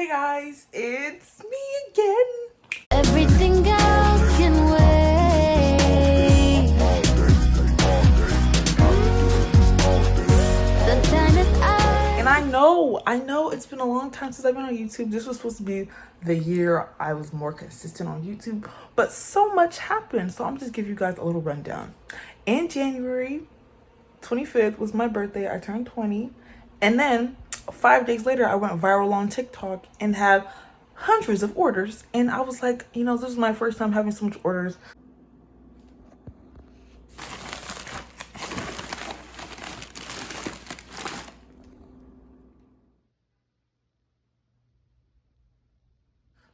Hey guys, it's me again. Everything else can wait. The time is up. And I know it's been a long time since I've been on YouTube. This was supposed to be the year I was more consistent on YouTube, but so much happened. So I'm just give you guys a little rundown. In January 25th was my birthday. I turned 20. And then 5 days later, I went viral on TikTok and had hundreds of orders. And I was like, this is my first time having so much orders.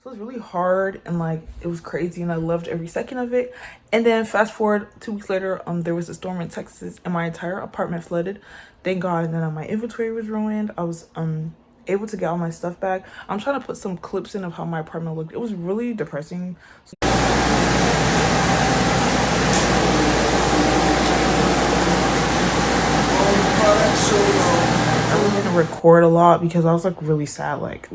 So it was really hard and it was crazy and I loved every second of it. And then fast forward 2 weeks later, there was a storm in Texas and my entire apartment flooded. Thank God. And then my inventory was ruined. I was able to get all my stuff back. I'm trying to put some clips in of how my apartment looked. It was really depressing. I really didn't record a lot because I was really sad. Like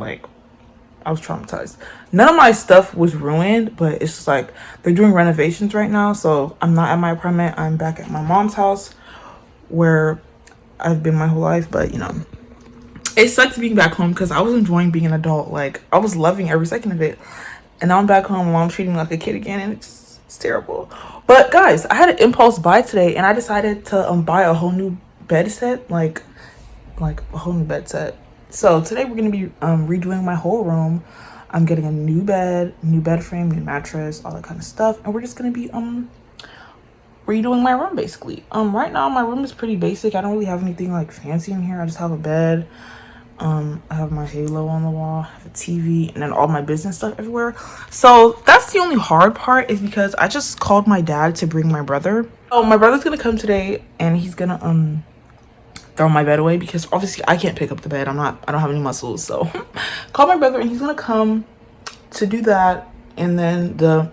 I was traumatized. None of my stuff was ruined, but it's just they're doing renovations right now. So I'm not at my apartment. I'm back at my mom's house where I've been my whole life. But it sucks being back home because I was enjoying being an adult. I was loving every second of it. And now I'm back home. Mom's treating me like a kid again, and it's terrible. But guys, I had an impulse buy today, and I decided to buy a whole new bed set, like a whole new bed set. So today we're gonna be redoing my whole room. I'm getting a new bed frame, new mattress, all that kind of stuff, and we're just gonna be redoing my room basically. Right now my room is pretty basic. I don't really have anything fancy in here. I just have a bed. I have my halo on the wall, I have a TV, and then all my business stuff everywhere. So that's the only hard part, is because I just called my dad to bring my brother. Oh, my brother's gonna come today and he's gonna throw my bed away because obviously I can't pick up the bed. I don't have any muscles. So call my brother and he's gonna come to do that. And then the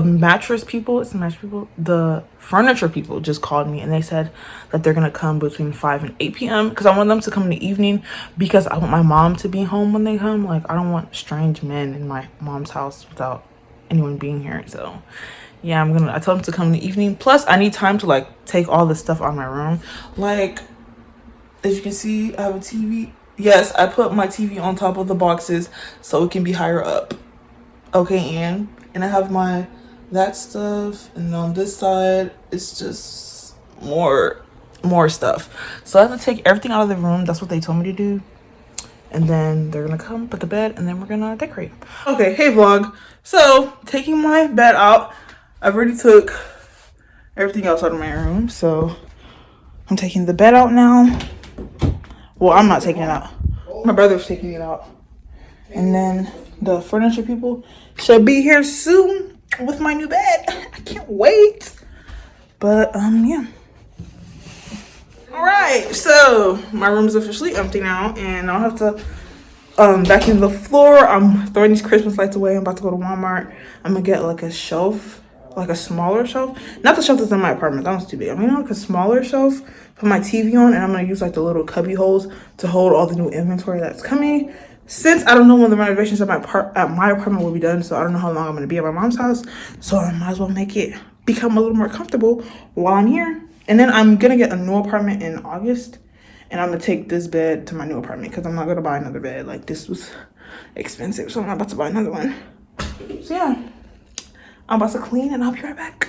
mattress people, the furniture people just called me and they said that they're gonna come between 5 and 8 p.m. because I want them to come in the evening because I want my mom to be home when they come. I don't want strange men in my mom's house without anyone being here. So yeah, I told them to come in the evening. Plus I need time to take all this stuff out of my room. As you can see, I have a TV. Yes, I put my TV on top of the boxes so it can be higher up. Okay, and I have that stuff, and on this side it's just more stuff. So I have to take everything out of the room. That's what they told me to do. And then they're gonna come put the bed, and then we're gonna decorate. Okay, hey vlog. So taking my bed out, I've already took everything else out of my room. So I'm taking the bed out now. Well, I'm not taking it out. My brother's taking it out. And then the furniture people should be here soon with my new bed. I can't wait. But yeah. All right, so my room is officially empty now, and I'll have to vacuum the floor. I'm throwing these Christmas lights away. I'm about to go to Walmart. I'm gonna get a shelf, a smaller shelf. Not the shelf that's in my apartment. That one's too big. I'm gonna a smaller shelf, put my TV on, and I'm gonna use the little cubby holes to hold all the new inventory that's coming. Since I don't know when the renovations at my apartment will be done, so I don't know how long I'm gonna be at my mom's house. So I might as well make it become a little more comfortable while I'm here. And then I'm gonna get a new apartment in August, and I'm gonna take this bed to my new apartment because I'm not gonna buy another bed. This was expensive, so I'm not about to buy another one. So yeah, I'm about to clean and I'll be right back.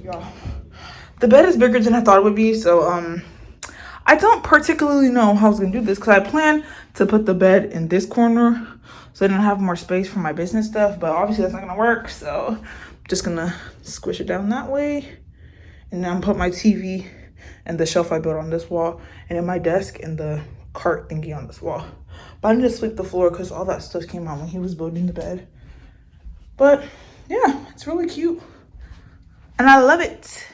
Y'all, the bed is bigger than I thought it would be, so I don't particularly know how I was gonna do this because I plan to put the bed in this corner so then I have more space for my business stuff, but obviously that's not gonna work, so I'm just gonna squish it down that way, and then I'm put my TV and the shelf I built on this wall, and then my desk and the cart thingy on this wall. But I need to sweep the floor because all that stuff came out when he was building the bed. But yeah, it's really cute and I love it.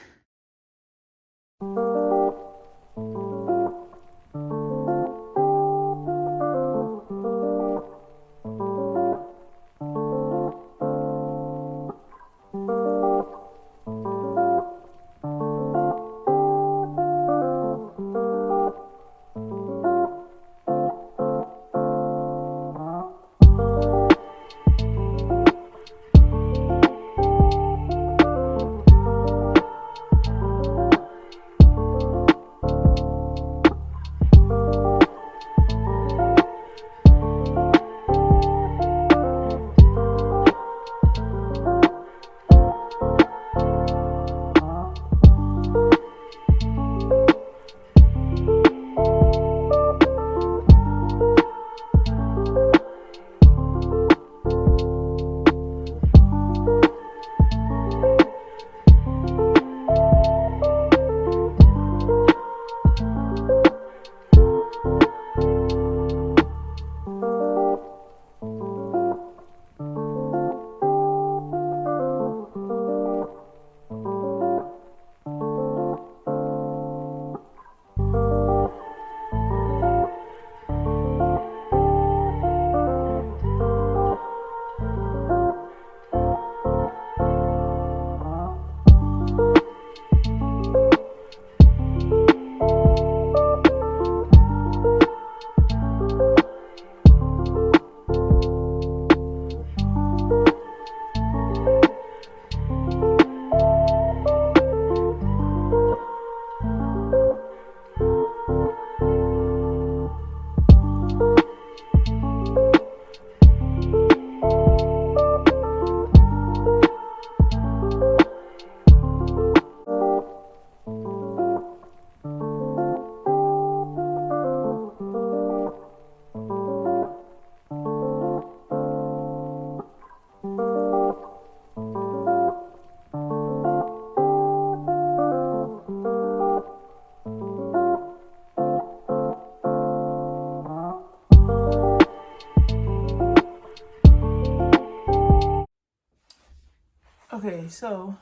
so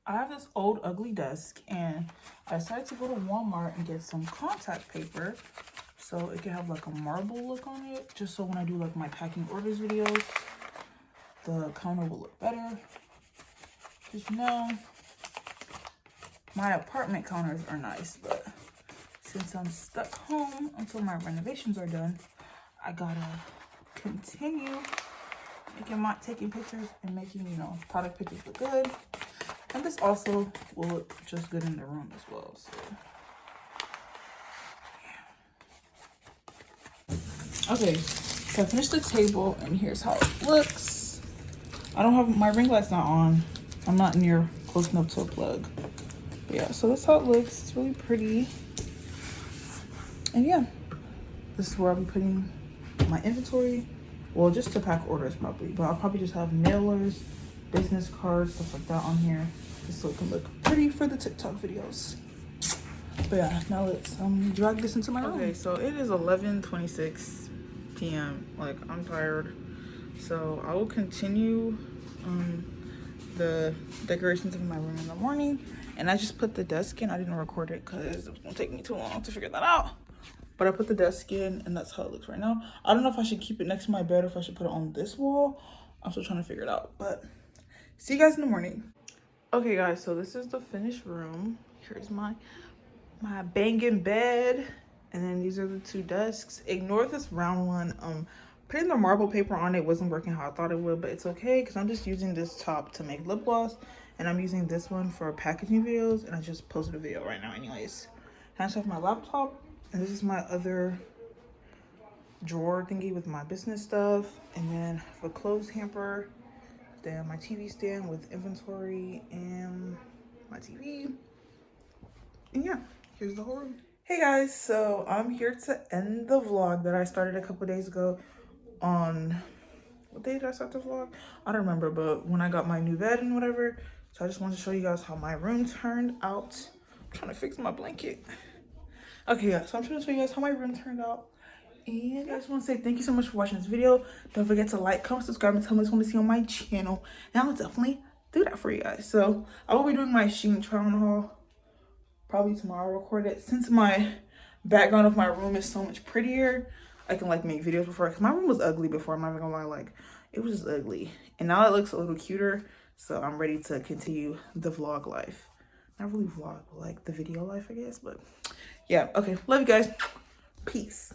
I have this old ugly desk and I decided to go to Walmart and get some contact paper so it can have like a marble look on it, just so when I do like my packing orders videos, the counter will look better. Because you know, my apartment counters are nice, but since I'm stuck home until my renovations are done, I gotta continue taking pictures and making, you know, product pictures look good. And this also will look just good in the room as well. So yeah. Okay, so I finished the table and here's how it looks. I don't have my ring light's not on. I'm not near close enough to a plug. But yeah, so that's how it looks. It's really pretty. And yeah, this is where I'll be putting my inventory. Well, just to pack orders probably, but I'll probably just have mailers, business cards, stuff like that on here, just so it can look pretty for the TikTok videos. But yeah, now let's drag this into my room. Okay, so it is 11:26 p.m. Like, I'm tired, so I will continue the decorations of my room in the morning. And I just put the desk in. I didn't record it because it was gonna take me too long to figure that out. But I put the desk in and that's how it looks right now. I don't know if I should keep it next to my bed or if I should put it on this wall. I'm still trying to figure it out, but see you guys in the morning. Okay guys, so this is the finished room. Here's my banging bed. And then these are the two desks. Ignore this round one. Putting the marble paper on it wasn't working how I thought it would, but it's okay because I'm just using this top to make lip gloss. And I'm using this one for packaging videos. And I just posted a video right now anyways. And I just have my laptop. And this is my other drawer thingy with my business stuff. And then for clothes hamper, then my TV stand with inventory and my TV. And yeah, here's the whole room. Hey guys, so I'm here to end the vlog that I started a couple days ago on, what day did I start the vlog? I don't remember, but when I got my new bed and whatever. So I just wanted to show you guys how my room turned out. I'm trying to fix my blanket. Okay, yeah, so I'm trying to show you guys how my room turned out. And I just want to say thank you so much for watching this video. Don't forget to like, comment, subscribe, and tell me what you want to see on my channel. And I'll definitely do that for you guys. So I will be doing my Shein try on haul probably tomorrow. I'll record it. Since my background of my room is so much prettier, I can like make videos before, because my room was ugly before. I'm not even gonna lie, like it was just ugly. And now it looks a little cuter. So I'm ready to continue the vlog life. Not really vlog, but like the video life, I guess. But yeah, okay. Love you guys. Peace.